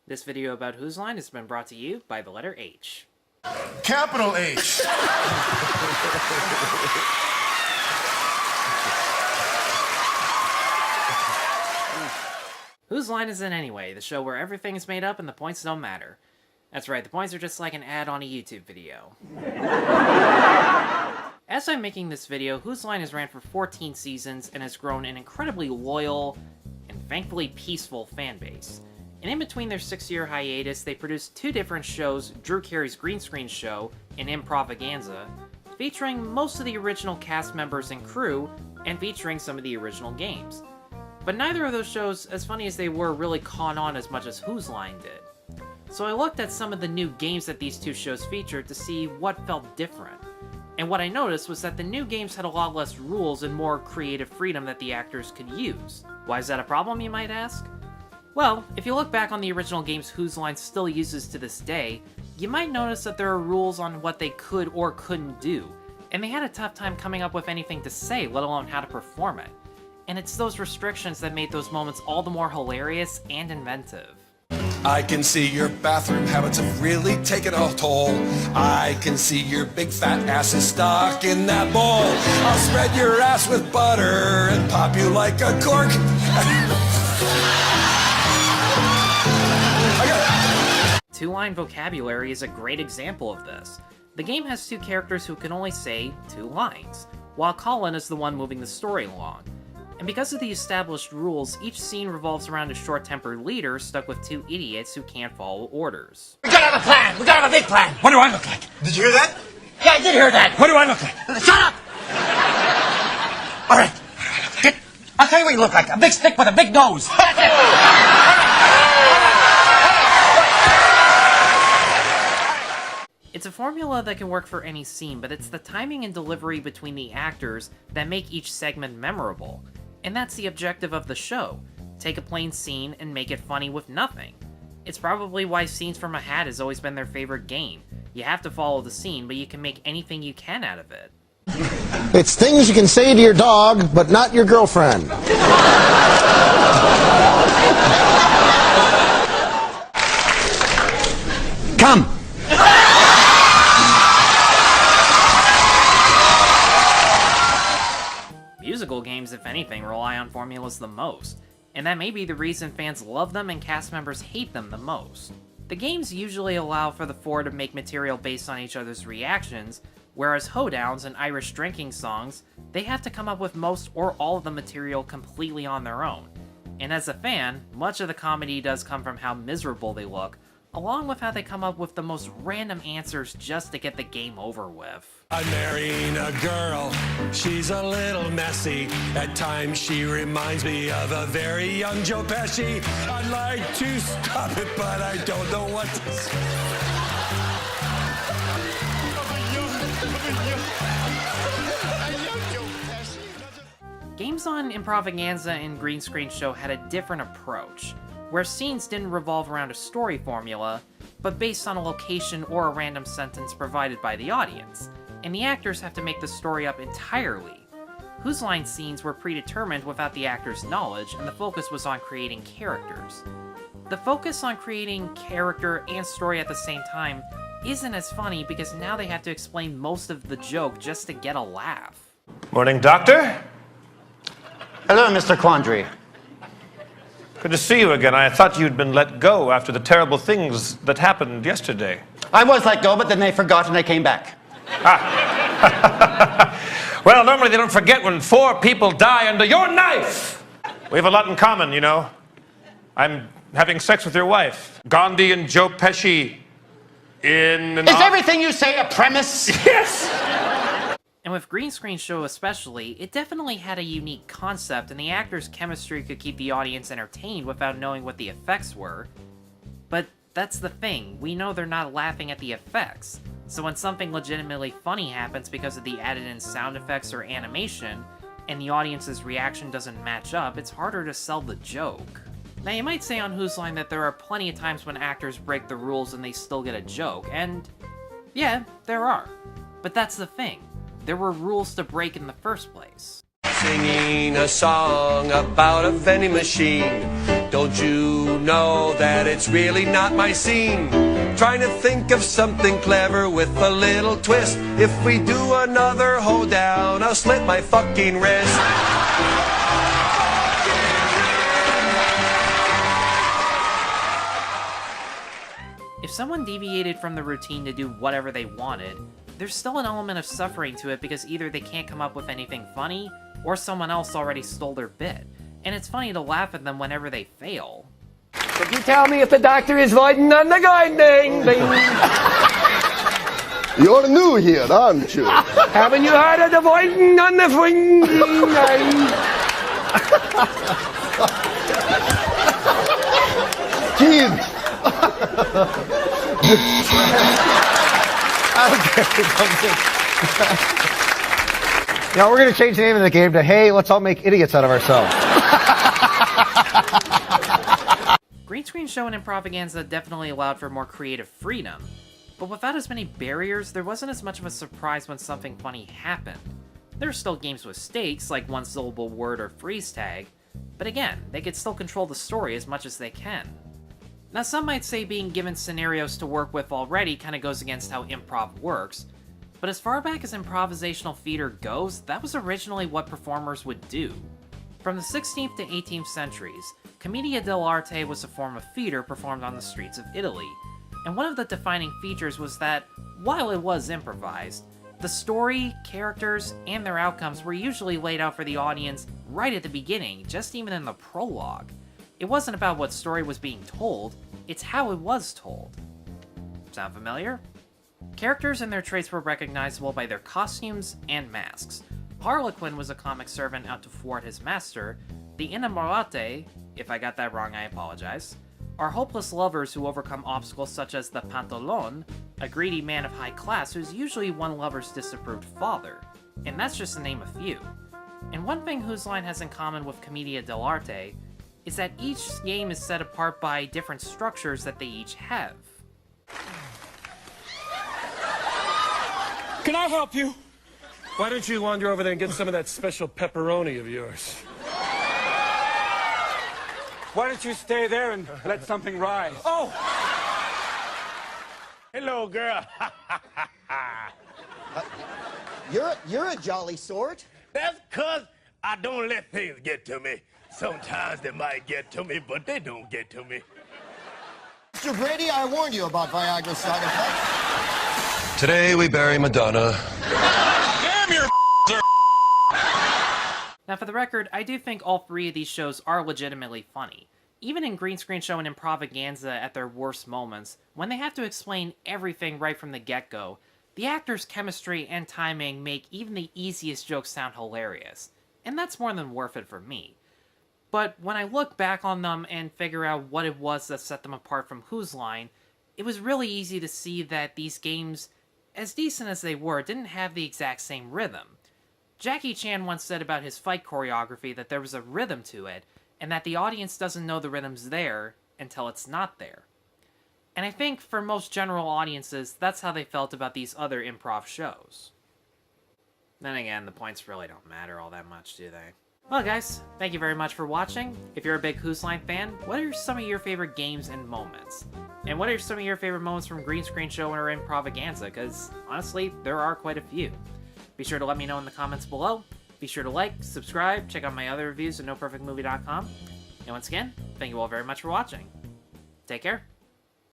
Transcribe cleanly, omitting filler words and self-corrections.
This video about Whose Line has been brought to you by the letter H. Capital H! Whose Line is it anyway? The show where everything is made up and the points don't matter. That's right, the points are just like an ad on a YouTube video. As I'm making this video, Whose Line has ran for 14 seasons and has grown an incredibly loyal and thankfully peaceful fanbase. And in between their 6-year hiatus, they produced 2 different shows, Drew Carey's green screen show and Improv-a-Ganza, featuring most of the original cast members and crew, and featuring some of the original games. But neither of those shows, as funny as they were, really caught on as much as Whose Line did. So I looked at some of the new games that these 2 shows featured to see what felt different. And what I noticed was that the new games had a lot less rules and more creative freedom that the actors could use. Why is that a problem, you might ask? Well, if you look back on the original games Whose Line still uses to this day, you might notice that there are rules on what they could or couldn't do, and they had a tough time coming up with anything to say, let alone how to perform it. And it's those restrictions that made those moments all the more hilarious and inventive. I can see your bathroom habits have really taken a toll. I can see your big fat ass is stuck in that bowl. I'll spread your ass with butter and pop you like a cork. Two-line vocabulary is a great example of this. The game has 2 characters who can only say 2 lines, while Colin is the one moving the story along. And because of the established rules, each scene revolves around a short-tempered leader stuck with 2 idiots who can't follow orders. We gotta have a plan! We gotta have a big plan! What do I look like? Did you hear that? Yeah, I did hear that! What do I look like? Shut up! Alright, I'll tell you what you look like. A big stick with a big nose. It's a formula that can work for any scene, but it's the timing and delivery between the actors that make each segment memorable. And that's the objective of the show. Take a plain scene and make it funny with nothing. It's probably why Scenes from a Hat has always been their favorite game. You have to follow the scene, but you can make anything you can out of it. It's things you can say to your dog, but not your girlfriend. Come! Musical games, if anything, rely on formulas the most, and that may be the reason fans love them and cast members hate them the most. The games usually allow for the 4 to make material based on each other's reactions, whereas hoedowns and Irish drinking songs, they have to come up with most or all of the material completely on their own. And as a fan, much of the comedy does come from how miserable they look, along with how they come up with the most random answers just to get the game over with. I'm marrying a girl, she's a little messy. At times she reminds me of a very young Joe Pesci. I'd like to stop it, but I don't know what to say. Games on Improv-a-Ganza and Green Screen Show had a different approach, where scenes didn't revolve around a story formula, but based on a location or a random sentence provided by the audience, and the actors have to make the story up entirely. Whose Line scenes were predetermined without the actors' knowledge, and the focus was on creating characters. The focus on creating character and story at the same time isn't as funny because now they have to explain most of the joke just to get a laugh. Morning, Doctor. Hello, Mr. Quandary. Good to see you again. I thought you'd been let go after the terrible things that happened yesterday. I was let go, but then they forgot and I came back. Well, normally they don't forget when 4 people die under your knife. We have a lot in common, you know. I'm having sex with your wife. Gandhi and Joe Pesci in an... Is everything you say a premise? Yes! And with Green Screen Show especially, it definitely had a unique concept, and the actors' chemistry could keep the audience entertained without knowing what the effects were. But that's the thing, we know they're not laughing at the effects. So when something legitimately funny happens because of the added-in sound effects or animation, and the audience's reaction doesn't match up, it's harder to sell the joke. Now you might say on Whose Line that there are plenty of times when actors break the rules and they still get a joke, and yeah, there are. But that's the thing. There were rules to break in the first place. Singing a song about a vending machine. Don't you know that it's really not my scene? Trying to think of something clever with a little twist. If we do another hoedown, I'll slit my fucking wrist. If someone deviated from the routine to do whatever they wanted, there's still an element of suffering to it because either they can't come up with anything funny, or someone else already stole their bit. And it's funny to laugh at them whenever they fail. Could you tell me if the doctor is voiding on the guiding? You're new here, aren't you? Haven't you heard of the voiding on the fwing? Kids. Now we're going to change the name of the game to, hey, let's all make idiots out of ourselves. Green screen show and Improv-a-Ganza definitely allowed for more creative freedom, but without as many barriers, there wasn't as much of a surprise when something funny happened. There are still games with stakes, like one-syllable word or freeze tag, but again, they could still control the story as much as they can. Now, some might say being given scenarios to work with already kind of goes against how improv works, but as far back as improvisational theater goes, that was originally what performers would do. From the 16th to 18th centuries, commedia dell'arte was a form of theater performed on the streets of Italy, and one of the defining features was that, while it was improvised, the story, characters, and their outcomes were usually laid out for the audience right at the beginning, just even in the prologue. It wasn't about what story was being told, it's how it was told. Sound familiar? Characters and their traits were recognizable by their costumes and masks. Harlequin was a comic servant out to thwart his master. The innamorate, if I got that wrong I apologize, are hopeless lovers who overcome obstacles such as the pantalon, a greedy man of high class who's usually one lover's disapproved father. And that's just to name a few. And one thing Whose Line has in common with commedia dell'arte is that each game is set apart by different structures that they each have. Can I help you? Why don't you wander over there and get some of that special pepperoni of yours? Why don't you stay there and let something rise? Oh! Hello, girl. You're a jolly sort. That's 'cause I don't let things get to me. Sometimes they might get to me, but they don't get to me. Mr. Brady, I warned you about Viagra's side effects. Today we bury Madonna. Damn your Now, for the record, I do think all three of these shows are legitimately funny. Even in Green Screen Show and Improv-a-Ganza at their worst moments, when they have to explain everything right from the get-go, the actors' chemistry and timing make even the easiest jokes sound hilarious. And that's more than worth it for me. But when I look back on them and figure out what it was that set them apart from Whose Line, it was really easy to see that these games, as decent as they were, didn't have the exact same rhythm. Jackie Chan once said about his fight choreography that there was a rhythm to it, and that the audience doesn't know the rhythm's there until it's not there. And I think for most general audiences, that's how they felt about these other improv shows. Then again, the points really don't matter all that much, do they? Well guys, thank you very much for watching. If you're a big Whose Line fan, what are some of your favorite games and moments? And what are some of your favorite moments from Green Screen Show or Improv-a-Ganza? Because honestly, there are quite a few. Be sure to let me know in the comments below. Be sure to like, subscribe, check out my other reviews at noperfectmovie.com. And once again, thank you all very much for watching. Take care.